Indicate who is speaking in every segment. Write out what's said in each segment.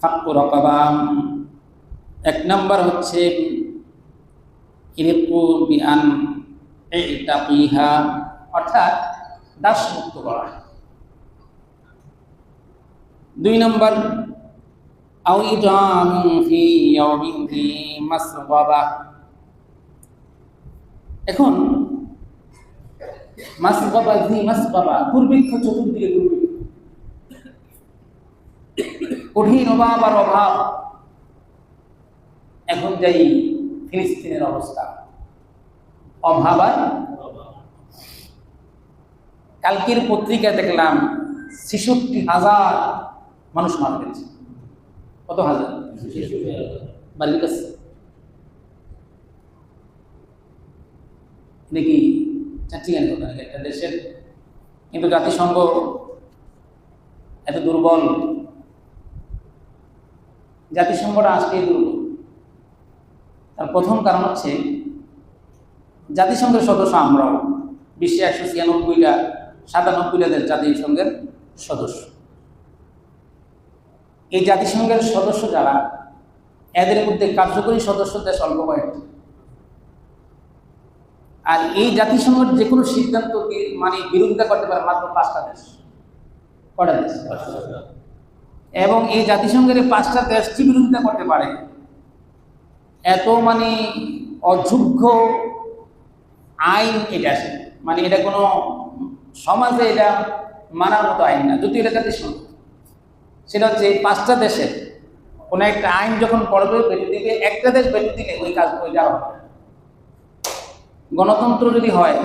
Speaker 1: ফাক্কু রাকাবা। এক নম্বর হচ্ছে ইরকু বিআন ইতাকিহা, অর্থাৎ দাস মুক্ত করা। 2 নম্বর আও ইতামু ফি ইয়াউমিন যি মাসগাবা। এখন মাসগাবা যি মাসগাবা, দুর্ভিক্ষ, চতুর্দিকে দুর্ভিক্ষ, কঠিন অভাব আর অভাব। এখন যাই ফিলিস্তিনের অবস্থা, অভাব আর কালকের পত্রিকায় দেখলাম 66,000 মানুষ মারা গেছে। কত হাজার? বাড়ির কাছে দেখি চাচ্ছিলেন কথা একটা দেশের, কিন্তু জাতিসংঘ এত দুর্বল, জাতিসংঘটা আজকে দুর্বল। তার প্রথম কারণ হচ্ছে জাতিসংঘের সদস্য আমরাও, বিশ্বে 196টা 97টা দেশ জাতিসংঘের সদস্য। এই জাতিসংঘের সদস্য যারা, এদের মধ্যে কার্যকরী সদস্য দেশ অল্প কয়েকটি। আর এই জাতিসংঘের যে কোনো সিদ্ধান্ত মানে বিরোধিতা করতে পারে মাত্র 5টা দেশ। কটা দেশ? এবং এই জাতিসংঘের 5টা দেশ কি বিরোধিতা করতে পারে, এত মানে অযোগ্য আইন এটা, মানে এটা কোনো সমাজে এটা মানার মতো আইন না। যদি এটা জাতিসংঘ, সেটা হচ্ছে 5টা দেশের কোনো একটা আইন যখন পড়বে, বেটে দিবে, একটা দেশ বেটে দিলে ওই কাজ ওইটা হবে। গণতন্ত্র যদি হয়,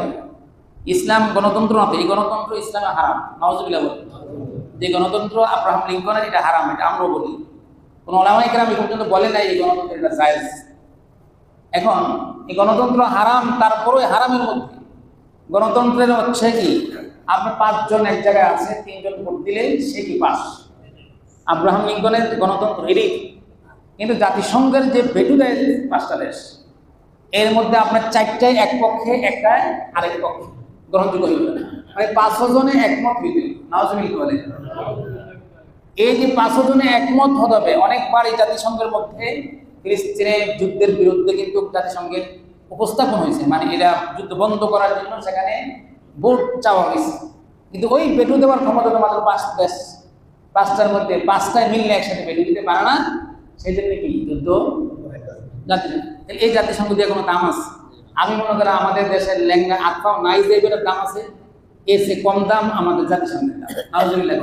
Speaker 1: ইসলাম গণতন্ত্র না, এই গণতন্ত্র ইসলামে হারাম। নাউজুবিল্লাহ বলি যে গণতন্ত্র আব্রাহাম লিঙ্কনের, এটা হারাম, এটা আমরাও বলি। কোনো ওলামায়ে কেরাম এই পর্যন্ত বলে নাই এই গণতন্ত্র এটা জায়েজ। এখন এই গণতন্ত্র হারাম, তারপরে হারামের মধ্যে গণতন্ত্রের হচ্ছে কি, আপনার 5 জন এক জায়গায় আছে, 3 জন ভোট দিলে সে কি পাস। আব্রাহাম লিঙ্কনের গণতন্ত্র এটাই। কিন্তু জাতিসংঘের যে ভেটু দেয় 5টা দেশ, এর মধ্যে আপনার 4টাই এক পক্ষে, একটা আরেক পক্ষে, গ্রহণযোগ্য হইবে না। মানে 500 জনে একমত হইবে। নাউজুবিল্লাহ বলে এই যে 500 জনে একমত হবে। অনেকবার এই জাতিসংঘের মধ্যে ফিলিস্তিনের যুদ্ধের বিরুদ্ধে কিন্তু জাতিসংঘের উপস্থাপন হয়েছে, মানে এরা যুদ্ধ বন্ধ করার জন্য সেখানে ভোট চাওয়া হয়েছে। কিন্তু ওই ভেটু দেওয়ার ক্ষমতা তো মাত্র 5 দেশ। 5টার মধ্যে 5টায় মিললে একসাথে ভেটু দিতে পারে না, সেই জন্য কি যুদ্ধ জাতিসংঘ। এই জাতিসংঘ দিয়ে কোনো দাম আছে? আমি মনে করি আমাদের দেশের লেঙ্গা আত্মাও নাই যে দাম আছে, এর চেয়ে কম দাম আমাদের জাতিসংঘের দাম। নাউজুবিল্লাহ।